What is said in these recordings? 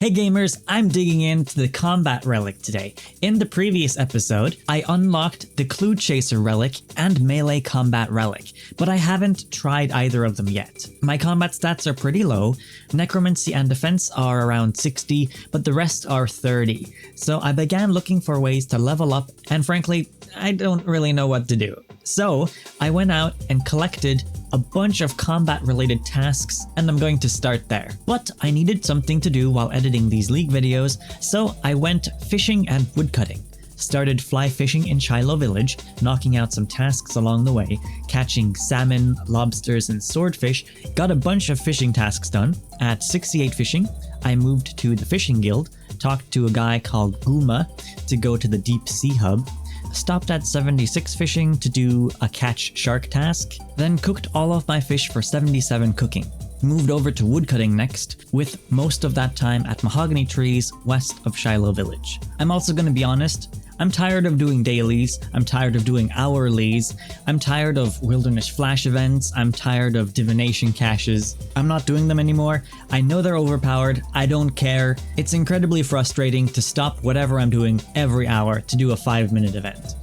Hey gamers, I'm digging into the Combat Relic today. In the previous episode, I unlocked the Clue Chaser Relic and Melee Combat Relic, but I haven't tried either of them yet. My combat stats are pretty low, Necromancy and Defense are around 60, but the rest are 30. So I began looking for ways to level up, and frankly, I don't really know what to do. So I went out and collected a bunch of combat related tasks, and I'm going to start there. But I needed something to do while editing these League videos, so I went fishing and woodcutting. Started fly fishing in Shiloh Village, knocking out some tasks along the way, catching salmon, lobsters, and swordfish, got a bunch of fishing tasks done. At 68 fishing, I moved to the fishing guild, talked to a guy called Guma to go to the deep sea hub, stopped at 76 fishing to do a catch shark task, then cooked all of my fish for 77 cooking. Moved over to woodcutting next, with most of that time at mahogany trees west of Shiloh Village. I'm also going to be honest, I'm tired of doing dailies, I'm tired of doing hourlies, I'm tired of wilderness flash events, I'm tired of divination caches. I'm not doing them anymore. I know they're overpowered, I don't care. It's incredibly frustrating to stop whatever I'm doing every hour to do a 5-minute event.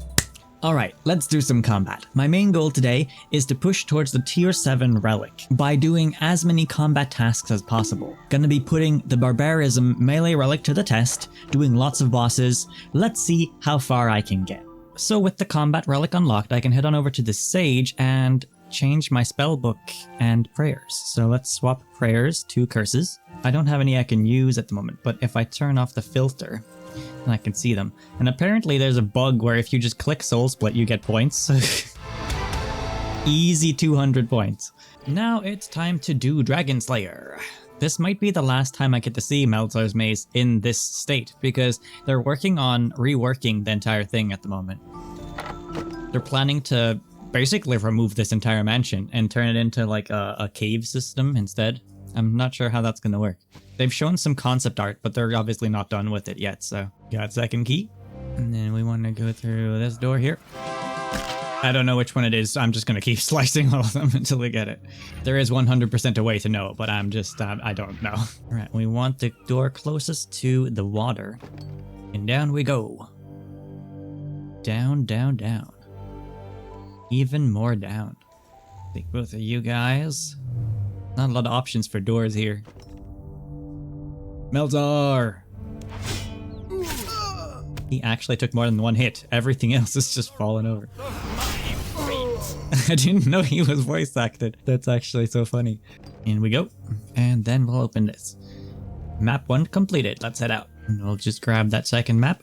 Alright, let's do some combat. My main goal today is to push towards the tier 7 relic by doing as many combat tasks as possible. Gonna be putting the barbarism melee relic to the test, doing lots of bosses. Let's see how far I can get. So with the combat relic unlocked, I can head on over to the sage and change my spell book and prayers. So let's swap prayers to curses. I don't have any I can use at the moment, but if I turn off the filter, and I can see them. And apparently there's a bug where if you just click Soul Split, you get points. Easy 200 points. Now it's time to do Dragon Slayer. This might be the last time I get to see Meltzar's Maze in this state, because they're working on reworking the entire thing at the moment. They're planning to basically remove this entire mansion and turn it into like a cave system instead. I'm not sure how that's gonna work. They've shown some concept art, but they're obviously not done with it yet, so. Got second key. And then we want to go through this door here. I don't know which one it is, I'm just gonna keep slicing all of them until we get it. There is 100% a way to know, but I'm just, I don't know. Alright, we want the door closest to the water. And down we go. Down, down, down. Even more down. I think both of you guys. Not a lot of options for doors here. Meltzar! He actually took more than one hit. Everything else is just falling over. I didn't know he was voice acted. That's actually so funny. In we go. And then we'll open this. Map 1 completed. Let's head out. And we'll just grab that second map.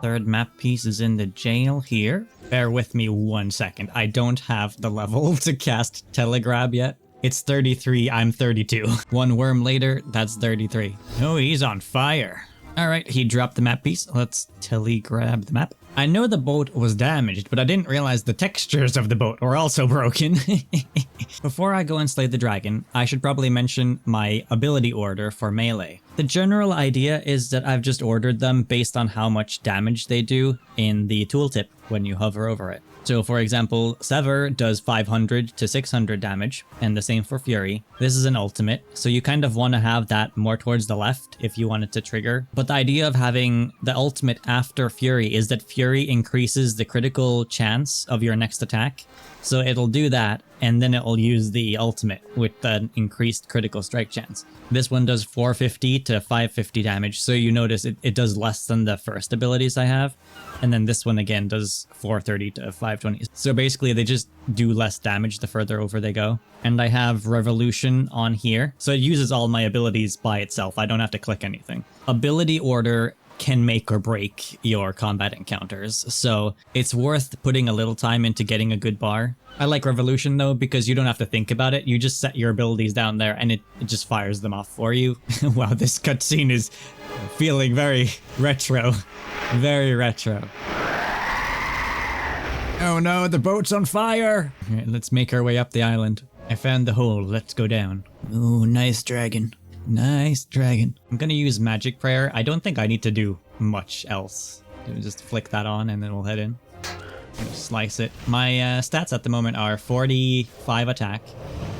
Third map piece is in the jail here. Bear with me 1 second. I don't have the level to cast Telegrab yet. It's 33, I'm 32. One worm later, that's 33. Oh, he's on fire. Alright, he dropped the map piece. Let's telegrab the map. I know the boat was damaged, but I didn't realize the textures of the boat were also broken. Before I go and slay the dragon, I should probably mention my ability order for melee. The general idea is that I've just ordered them based on how much damage they do in the tooltip when you hover over it. So for example, Sever does 500 to 600 damage, and the same for Fury. This is an ultimate, so you kind of want to have that more towards the left if you want it to trigger. But the idea of having the ultimate after Fury is that Fury increases the critical chance of your next attack. So it'll do that, and then it'll use the ultimate with an increased critical strike chance. This one does 450 to 550 damage, so you notice it does less than the first abilities I have. And then this one again does 430 to 520. So basically they just do less damage the further over they go. And I have Revolution on here, so it uses all my abilities by itself. I don't have to click anything. Ability order can make or break your combat encounters, so it's worth putting a little time into getting a good bar. I like Revolution though because you don't have to think about it, you just set your abilities down there and it just fires them off for you. Wow, this cutscene is feeling very retro. Very retro. Oh no, the boat's on fire! Alright, let's make our way up the island. I found the hole, let's go down. Ooh, nice dragon. Nice dragon. I'm gonna use magic prayer. I don't think I need to do much else. Just flick that on and then we'll head in. Slice it. My stats at the moment are 45 attack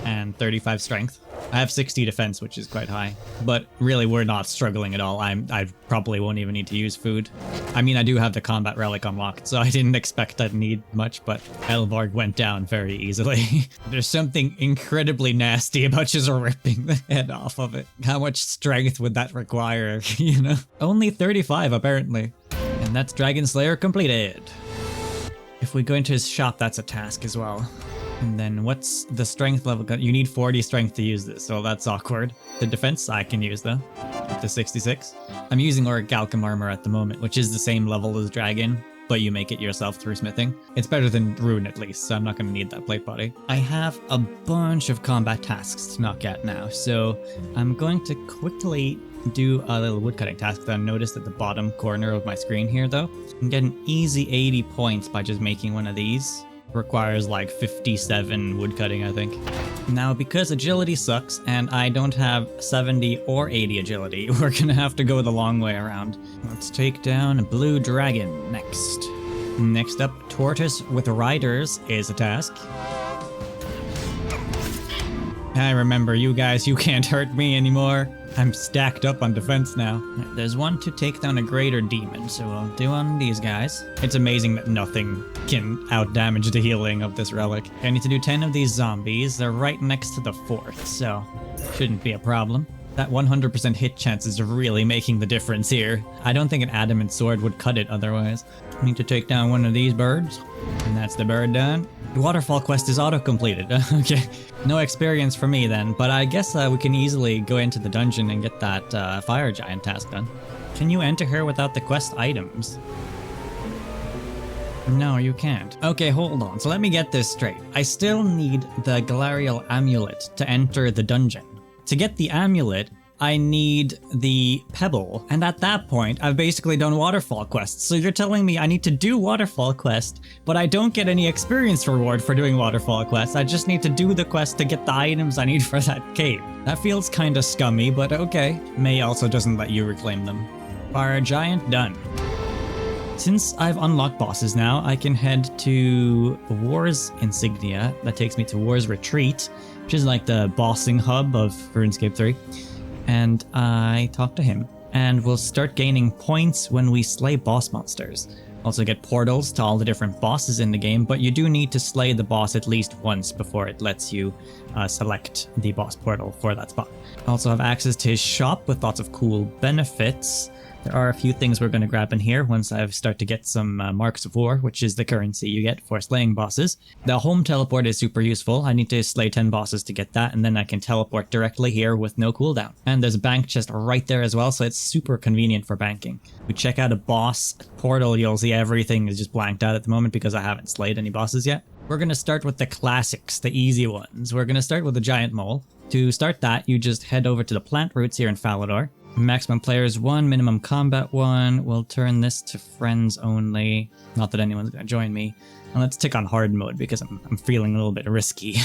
and 35 strength. I have 60 defense, which is quite high. But really, we're not struggling at all. I probably won't even need to use food. I mean, I do have the Combat Relic unlocked, so I didn't expect I'd need much, but Elborg went down very easily. There's something incredibly nasty about just ripping the head off of it. How much strength would that require, you know? Only 35, apparently. And that's Dragon Slayer completed. If we go into his shop, that's a task as well. And then what's the strength level? You need 40 strength to use this, so that's awkward. The defense I can use though, up to 66. I'm using Arch-Glacor armor at the moment, which is the same level as Dragon, but you make it yourself through smithing. It's better than Rune at least, so I'm not going to need that plate body. I have a bunch of combat tasks to knock out now, so I'm going to quickly do a little woodcutting task that I noticed at the bottom corner of my screen here though. You can get an easy 80 points by just making one of these. Requires like 57 woodcutting, I think. Now, because agility sucks and I don't have 70 or 80 agility, we're gonna have to go the long way around. Let's take down a blue dragon next. Next up, tortoise with riders is a task. I remember you guys, you can't hurt me anymore. I'm stacked up on defense now. There's one to take down a greater demon, so I'll do on these guys. It's amazing that nothing can outdamage the healing of this relic. I need to do 10 of these zombies. They're right next to the fourth, so shouldn't be a problem. That 100% hit chance is really making the difference here. I don't think an adamant sword would cut it otherwise. I need to take down one of these birds, and that's the bird done. The waterfall quest is auto-completed. Okay, no experience for me then, but I guess we can easily go into the dungeon and get that fire giant task done. Can you enter her without the quest items? No, you can't. Okay, hold on. So let me get this straight. I still need the Galarial amulet to enter the dungeon. To get the amulet, I need the pebble, and at that point, I've basically done waterfall quests. So you're telling me I need to do waterfall quest, but I don't get any experience reward for doing waterfall quests. I just need to do the quest to get the items I need for that cave. That feels kinda scummy, but okay. May also doesn't let you reclaim them. Fire giant done. Since I've unlocked bosses now, I can head to War's Insignia. That takes me to War's Retreat, which is like the bossing hub of RuneScape 3. And I talk to him, and we'll start gaining points when we slay boss monsters. Also get portals to all the different bosses in the game, but you do need to slay the boss at least once before it lets you select the boss portal for that spot. Also have access to his shop with lots of cool benefits. There are a few things we're going to grab in here once I start to get some Marks of War, which is the currency you get for slaying bosses. The home teleport is super useful. I need to slay 10 bosses to get that, and then I can teleport directly here with no cooldown. And there's a bank chest right there as well, so it's super convenient for banking. We check out a boss portal, you'll see everything is just blanked out at the moment because I haven't slayed any bosses yet. We're going to start with the classics, the easy ones. We're going to start with the giant mole. To start that, you just head over to the plant roots here in Falador. Maximum players 1, minimum combat 1. We'll turn this to friends only. Not that anyone's gonna join me. And let's tick on hard mode because I'm feeling a little bit risky.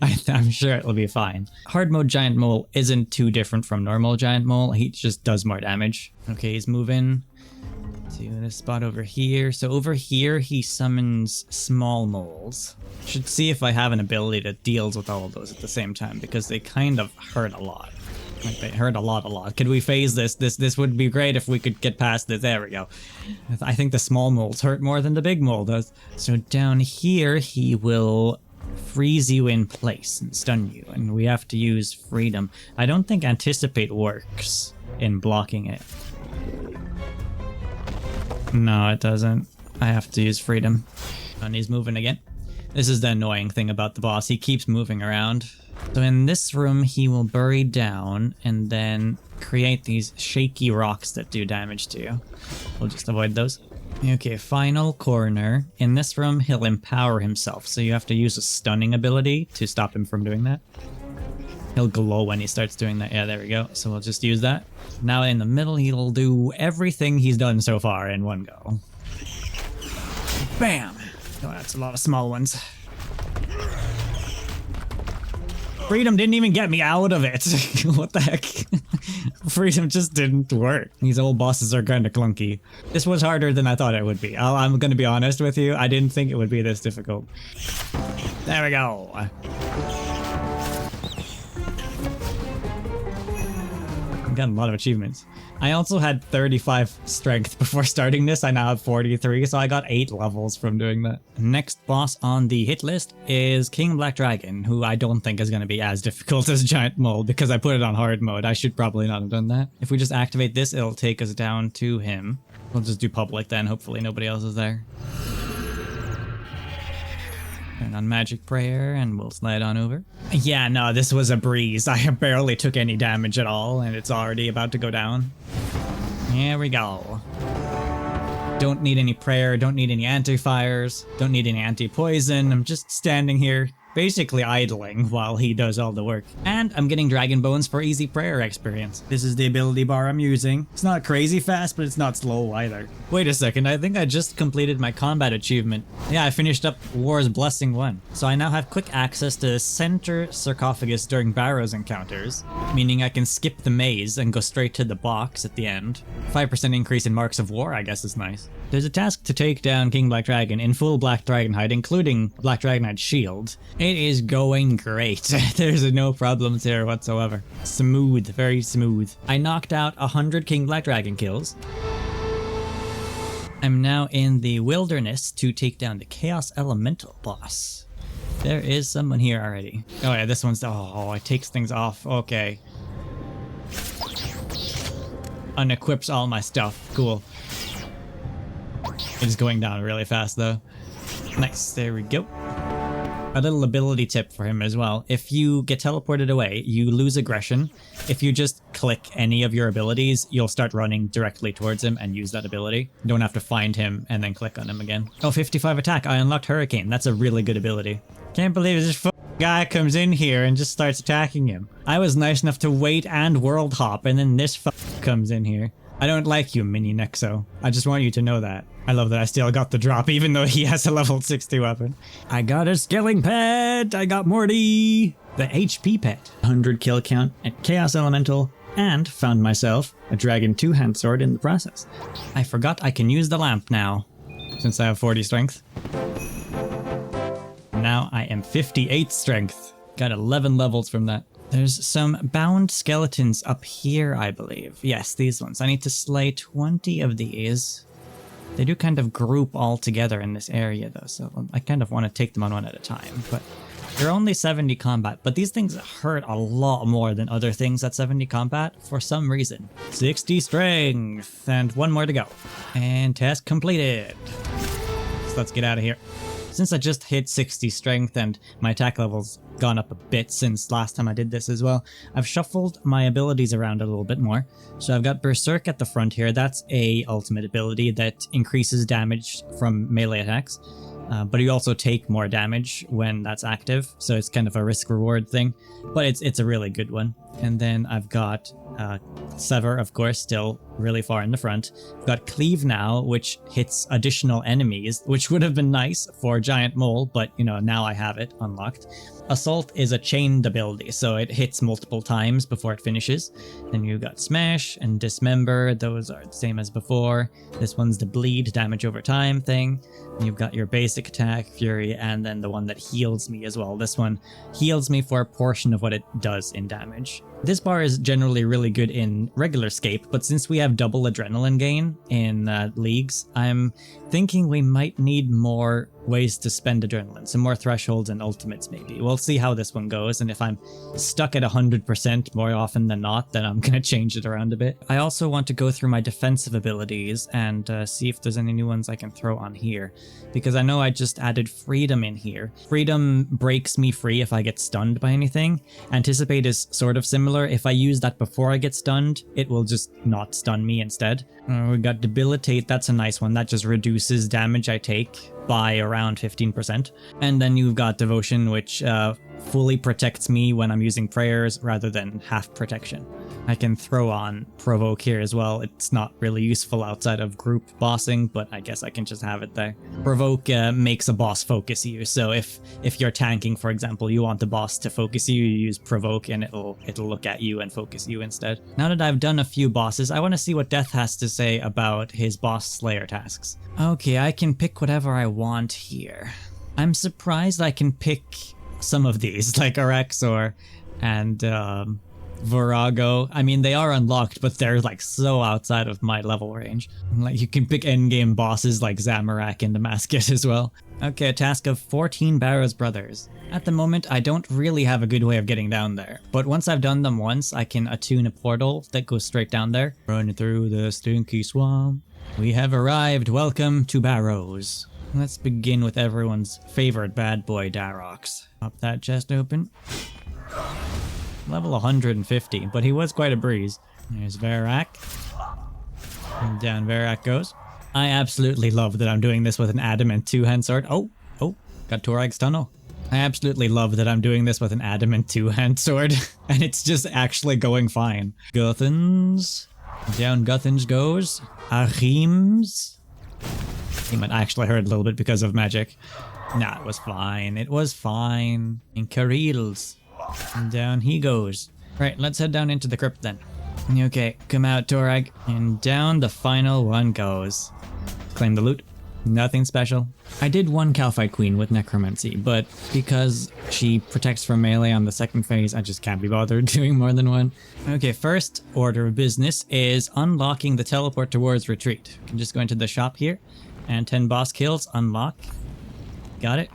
I'm sure it'll be fine. Hard mode giant mole isn't too different from normal giant mole. He just does more damage. Okay, he's moving to this spot over here. So over here he summons small moles. Should see if I have an ability that deals with all of those at the same time because they kind of hurt a lot. Like they hurt a lot. Could we phase this? This would be great if we could get past this. There we go. I think the small moles hurt more than the big mole does. So down here, he will freeze you in place and stun you. And we have to use freedom. I don't think anticipate works in blocking it. No, it doesn't. I have to use freedom. And he's moving again. This is the annoying thing about the boss. He keeps moving around. So in this room, he will bury down and then create these shaky rocks that do damage to you. We'll just avoid those. Okay, final corner. In this room, he'll empower himself, so you have to use a stunning ability to stop him from doing that. He'll glow when he starts doing that. Yeah, there we go. So we'll just use that. Now in the middle, he'll do everything he's done so far in one go. Bam! Oh, that's a lot of small ones. Freedom didn't even get me out of it. What the heck? Freedom just didn't work. These old bosses are kind of clunky. This was harder than I thought it would be. I'm going to be honest with you. I didn't think it would be this difficult. There we go. got a lot of achievements. I also had 35 strength before starting this. I now have 43, so I got 8 levels from doing that. Next boss on the hit list is King Black Dragon, who I don't think is going to be as difficult as Giant Mole because I put it on hard mode. I should probably not have done that. If we just activate this, it'll take us down to him. We'll just do public then. Hopefully nobody else is there. Turn on Magic Prayer and we'll slide on over. Yeah, no, this was a breeze. I barely took any damage at all and it's already about to go down. Here we go. Don't need any prayer, don't need any anti-fires, don't need any anti-poison. I'm just standing here, basically idling while he does all the work. And I'm getting Dragon Bones for easy prayer experience. This is the ability bar I'm using. It's not crazy fast, but it's not slow either. Wait a second, I think I just completed my combat achievement. Yeah, I finished up War's Blessing 1. So I now have quick access to the center sarcophagus during Barrows encounters, meaning I can skip the maze and go straight to the box at the end. 5% increase in Marks of War, I guess is nice. There's a task to take down King Black Dragon in full Black Dragonhide, including Black Dragonhide shield. It is going great. There's no problems here whatsoever. Smooth, very smooth. I knocked out 100 King Black Dragon kills. I'm now in the wilderness to take down the Chaos Elemental boss. There is someone here already. Oh yeah, this one's... Oh, it takes things off. Okay. Unequips all my stuff. Cool. It's going down really fast though. Nice, there we go. A little ability tip for him as well. If you get teleported away, you lose aggression. If you just click any of your abilities, you'll start running directly towards him and use that ability. You don't have to find him and then click on him again. Oh, 55 attack. I unlocked Hurricane. That's a really good ability. Can't believe this guy comes in here and just starts attacking him. I was nice enough to wait and world hop, and then this comes in here. I don't like you, Mini Nexo. I just want you to know that. I love that I still got the drop, even though he has a level 60 weapon. I got a Skilling Pet! I got Morty! The HP Pet. 100 kill count at Chaos Elemental, and found myself a Dragon 2-hand sword in the process. I forgot I can use the lamp now, since I have 40 strength. Now I am 58 strength. Got 11 levels from that. There's some bound skeletons up here, I believe. Yes, these ones. I need to slay 20 of these. They do kind of group all together in this area, though, so I kind of want to take them on one at a time. But they're only 70 combat, but these things hurt a lot more than other things at 70 combat for some reason. 60 strength, and one more to go. And task completed. So let's get out of here. Since I just hit 60 strength and my attack level's gone up a bit since last time I did this as well, I've shuffled my abilities around a little bit more. So I've got Berserk at the front here. That's a ultimate ability that increases damage from melee attacks. But you also take more damage when that's active, so it's kind of a risk-reward thing. But it's a really good one. And then I've got Sever, of course, still really far in the front. I've got Cleave now, which hits additional enemies, which would have been nice for Giant Mole, but you know, now I have it unlocked. Assault is a chained ability, so it hits multiple times before it finishes. Then you've got Smash and Dismember, those are the same as before. This one's the bleed, damage over time thing. And you've got your basic attack, Fury, and then the one that heals me as well. This one heals me for a portion of what it does in damage. This bar is generally really good in regular scape, but since we have double adrenaline gain in leagues, I'm thinking we might need more ways to spend adrenaline, some more thresholds and ultimates maybe. We'll see how this one goes, and if I'm stuck at 100% more often than not, then I'm gonna change it around a bit. I also want to go through my defensive abilities and see if there's any new ones I can throw on here, because I know I just added Freedom in here. Freedom breaks me free if I get stunned by anything. Anticipate is sort of similar. If I use that before I get stunned, it will just not stun me instead. We got Debilitate, that's a nice one. That just reduces damage I take by around 15%. And then you've got Devotion, which fully protects me when I'm using prayers rather than half protection. I can throw on Provoke here as well. It's not really useful outside of group bossing, but I guess I can just have it there. Provoke makes a boss focus you, so if you're tanking, for example, you want the boss to focus you, you use Provoke and it'll look at you and focus you instead. Now that I've done a few bosses, I want to see what Death has to say about his boss slayer tasks. Okay, I can pick whatever I want here. I'm surprised I can pick some of these, like Arach-Glacor and Virago. I mean, they are unlocked, but they're like so outside of my level range. Like, you can pick endgame bosses like Zamorak and Damascus as well. Okay, a task of 14 Barrows Brothers. At the moment, I don't really have a good way of getting down there, but once I've done them once, I can attune a portal that goes straight down there. Running through the stinky swamp. We have arrived. Welcome to Barrows. Let's begin with everyone's favorite bad boy, Darox. Pop that chest open. Level 150, but he was quite a breeze. There's Verak. And down Verak goes. I absolutely love that I'm doing this with an adamant two-hand sword. Oh, got Torag's Tunnel. I absolutely love that I'm doing this with an adamant two-hand sword, and it's just actually going fine. Guthans. Down Guthans goes. Achims. He might actually hurt a little bit because of magic. Nah, it was fine. It was fine. And Karils. And down he goes. Right, let's head down into the crypt then. Okay, come out, Torag. And down the final one goes. Claim the loot. Nothing special. I did one Calphite Queen with Necromancy, but because she protects from melee on the second phase, I just can't be bothered doing more than one. Okay, first order of business is unlocking the teleport towards retreat. You can just go into the shop here, and 10 boss kills, unlock. Got it?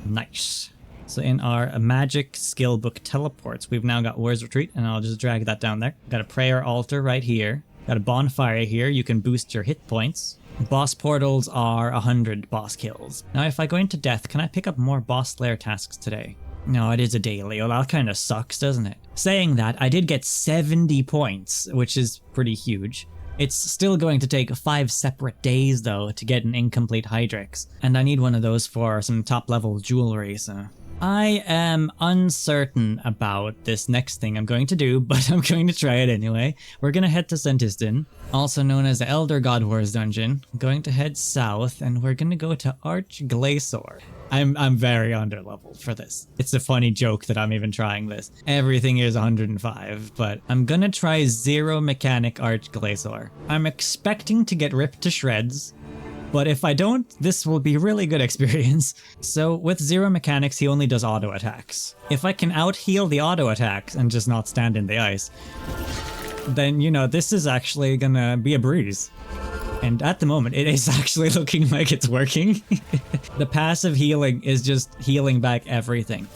Nice. So in our magic skill book teleports, we've now got War's Retreat, and I'll just drag that down there. Got a prayer altar right here. Got a bonfire here. You can boost your hit points. Boss portals are 100 boss kills. Now if I go into death, can I pick up more boss slayer tasks today? No, it is a daily. Well, that kind of sucks, doesn't it? Saying that, I did get 70 points, which is pretty huge. It's still going to take 5 separate days, though, to get an incomplete Hydrix. And I need one of those for some top-level jewelry, so... I am uncertain about this next thing I'm going to do, but I'm going to try it anyway. We're going to head to Sentiston, also known as the Elder God Wars dungeon. I'm going to head south, and we're going to go to Arch-Glacor. I'm very underleveled for this. It's a funny joke that I'm even trying this. Everything is 105, but I'm gonna try Zero Mechanic Arch-Glacor. I'm expecting to get ripped to shreds, but if I don't, this will be really good experience. So with Zero Mechanics, he only does auto attacks. If I can out-heal the auto attacks and just not stand in the ice, then, you know, this is actually gonna be a breeze. And at the moment, it is actually looking like it's working. The passive healing is just healing back everything.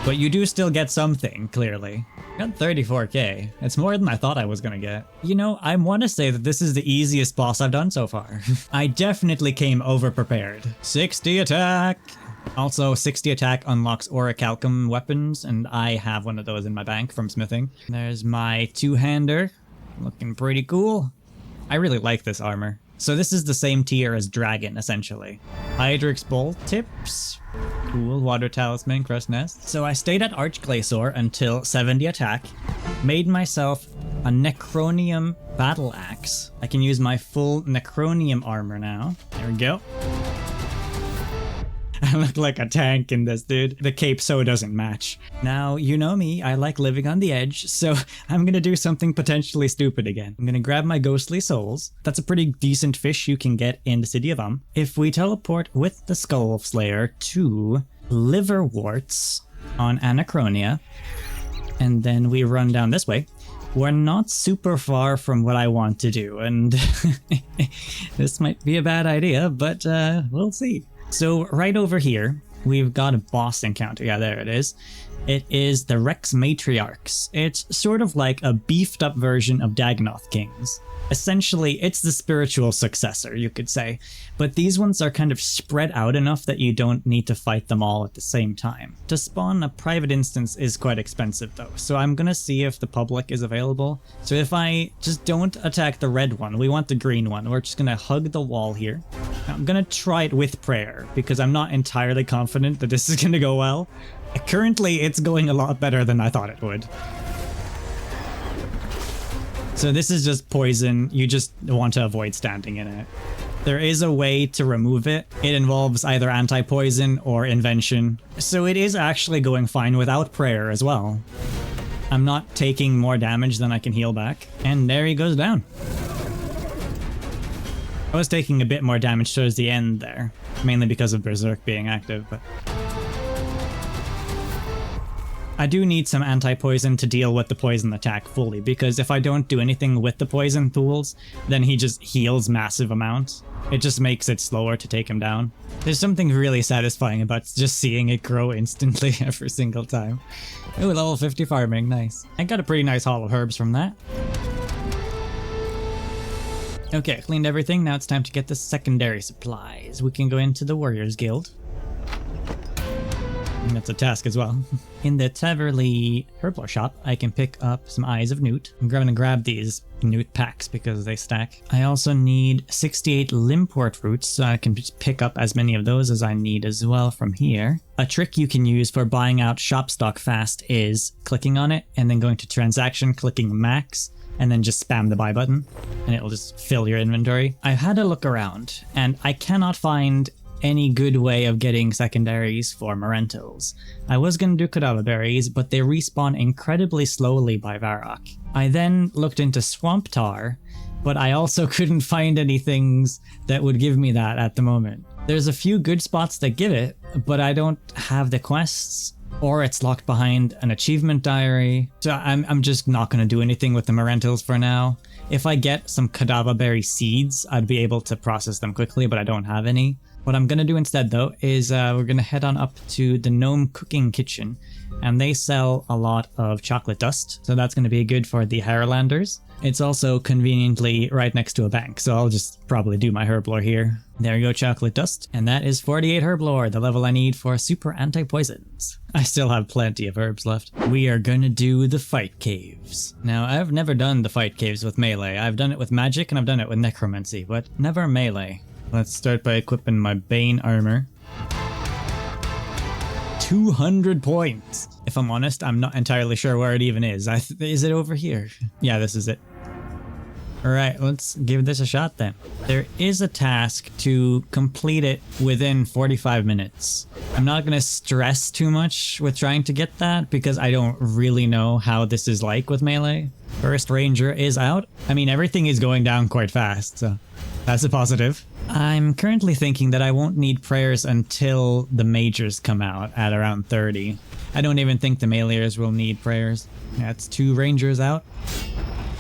But you do still get something, clearly. Got 34k. It's more than I thought I was gonna get. You know, I want to say that this is the easiest boss I've done so far. I definitely came over-prepared. 60 attack! Also, 60 attack unlocks Orichalcum weapons, and I have one of those in my bank from smithing. There's my two-hander. Looking pretty cool. I really like this armor. So this is the same tier as Dragon, essentially. Hydrix Bolt tips. Cool. Water Talisman, Crust Nest. So I stayed at Arch-Glacor until 70 attack. Made myself a Necronium Battle Axe. I can use my full Necronium armor now. There we go. I look like a tank in this, dude. The cape so doesn't match. Now, you know me, I like living on the edge, so I'm gonna do something potentially stupid again. I'm gonna grab my Ghostly Souls. That's a pretty decent fish you can get in the City of If we teleport with the Skull Slayer to Liverworts on Anachronia, and then we run down this way, we're not super far from what I want to do, and this might be a bad idea, but we'll see. So right over here, we've got a boss encounter. Yeah, there it is. It is the Rex Matriarchs. It's sort of like a beefed up version of Dagonoth Kings. Essentially, it's the spiritual successor, you could say. But these ones are kind of spread out enough that you don't need to fight them all at the same time. To spawn a private instance is quite expensive though, so I'm gonna see if the public is available. So if I just don't attack the red one, we want the green one. We're just gonna hug the wall here. I'm gonna try it with prayer, because I'm not entirely confident that this is gonna go well. Currently, it's going a lot better than I thought it would. So this is just poison, you just want to avoid standing in it. There is a way to remove it. It involves either anti-poison or invention. So it is actually going fine without prayer as well. I'm not taking more damage than I can heal back. And there he goes down. I was taking a bit more damage towards the end there, mainly because of Berserk being active, but... I do need some anti-poison to deal with the poison attack fully, because if I don't do anything with the poison tools, then he just heals massive amounts. It just makes it slower to take him down. There's something really satisfying about just seeing it grow instantly every single time. Ooh, level 50 farming, nice. I got a pretty nice haul of herbs from that. Okay, cleaned everything, now it's time to get the secondary supplies. We can go into the Warriors Guild. And that's a task as well. In the Taverly Herblore shop, I can pick up some Eyes of Newt. I'm going to grab these Newt packs because they stack. I also need 68 Limport roots, so I can just pick up as many of those as I need as well from here. A trick you can use for buying out shop stock fast is clicking on it and then going to transaction, clicking max, and then just spam the buy button, and it'll just fill your inventory. I've had a look around, and I cannot find any good way of getting secondaries for Marentals. I was gonna do Kadava berries, but they respawn incredibly slowly by Varrock. I then looked into Swamp Tar, but I also couldn't find any things that would give me that at the moment. There's a few good spots that give it, but I don't have the quests, or it's locked behind an achievement diary. So I'm just not gonna do anything with the Marentals for now. If I get some Kadava berry seeds, I'd be able to process them quickly, but I don't have any. What I'm going to do instead, though, is we're going to head on up to the Gnome Cooking Kitchen, and they sell a lot of chocolate dust, so that's going to be good for the Highlanders. It's also conveniently right next to a bank, so I'll just probably do my herblore here. There you go, chocolate dust, and that is 48 herblore, the level I need for super anti-poisons. I still have plenty of herbs left. We are going to do the fight caves. Now, I've never done the fight caves with melee. I've done it with magic and I've done it with necromancy, but never melee. Let's start by equipping my Bane armor. 200 points! If I'm honest, I'm not entirely sure where it even is. Is it over here? Yeah, this is it. Alright, let's give this a shot then. There is a task to complete it within 45 minutes. I'm not going to stress too much with trying to get that because I don't really know how this is like with melee. First ranger is out. I mean, everything is going down quite fast, so that's a positive. I'm currently thinking that I won't need prayers until the majors come out at around 30. I don't even think the meleeers will need prayers. That's 2 rangers out.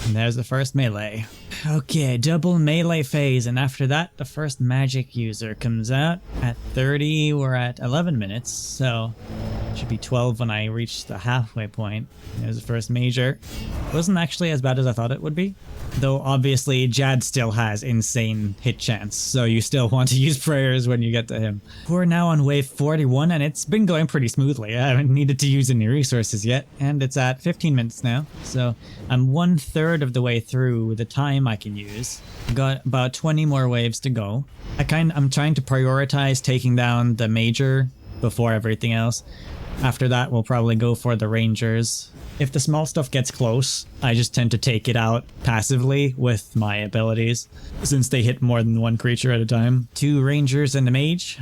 And there's the first melee. Okay, double melee phase, and after that, the first magic user comes out. At 30, we're at 11 minutes, so it should be 12 when I reach the halfway point. There's the first major. Wasn't actually as bad as I thought it would be. Though obviously Jad still has insane hit chance, so you still want to use prayers when you get to him. We're now on wave 41 and it's been going pretty smoothly. I haven't needed to use any resources yet, and it's at 15 minutes now, so I'm 1/3 of the way through the time I can use. Got about 20 more waves to go. I'm trying to prioritize taking down the major before everything else. After that, we'll probably go for the rangers. If the small stuff gets close, I just tend to take it out passively with my abilities, since they hit more than one creature at a time. 2 rangers and a mage.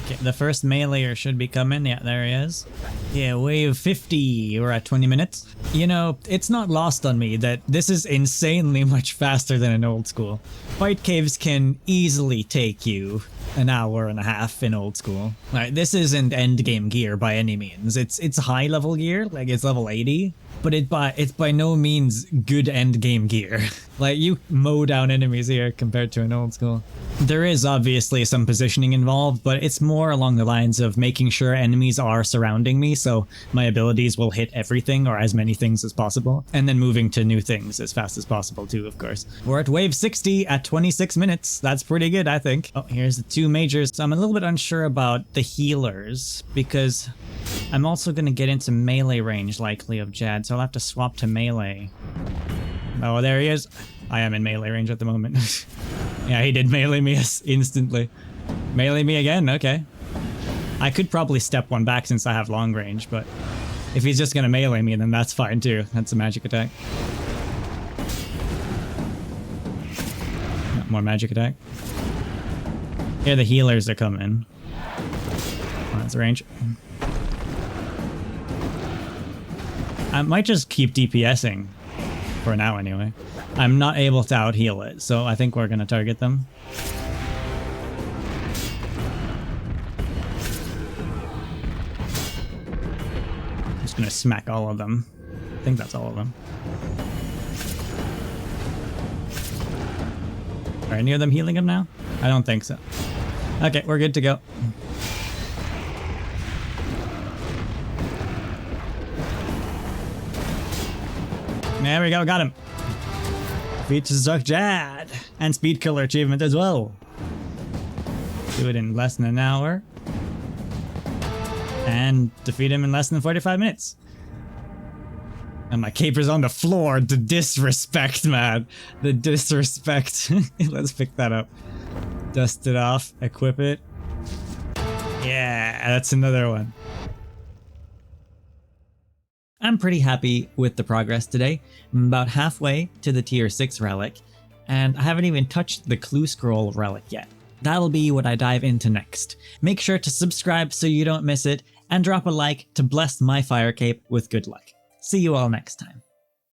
Okay, the first meleeer should be coming. Yeah, there he is. Yeah, wave 50. We're at 20 minutes. You know, it's not lost on me that this is insanely much faster than an old school. Fight caves can easily take you an hour and a half in old school. Like, this isn't end game gear by any means. It's high level gear, like it's level 80, but it's by no means good end game gear. Like, you mow down enemies here compared to an old school. There is obviously some positioning involved, but it's more along the lines of making sure enemies are surrounding me, so my abilities will hit everything or as many things as possible, and then moving to new things as fast as possible too, of course. We're at wave 60 at 26 minutes. That's pretty good, I think. Oh, here's the 2 majors. So I'm a little bit unsure about the healers, because I'm also going to get into melee range likely of Jad, so I'll have to swap to melee. Oh, there he is. I am in melee range at the moment. Yeah, he did melee me instantly. Melee me again? Okay. I could probably step one back since I have long range, but if he's just gonna melee me, then that's fine too. That's a magic attack. More magic attack. Here the healers are coming. Oh, that's range. I might just keep DPSing. For now, anyway. I'm not able to out-heal it, so I think we're gonna target them. gonna smack all of them. I think that's all of them. Are any of them healing him now? I don't think so. Okay, we're good to go. There we go, got him. Features Zuck Jad. And Speed Killer achievement as well. Do it in less than an hour. And defeat him in less than 45 minutes. And my caper's on the floor. The disrespect, man. The disrespect. Let's pick that up. Dust it off. Equip it. Yeah, that's another one. I'm pretty happy with the progress today. I'm about halfway to the tier 6 relic, and I haven't even touched the clue scroll relic yet. That'll be what I dive into next. Make sure to subscribe so you don't miss it, and drop a like to bless my fire cape with good luck. See you all next time.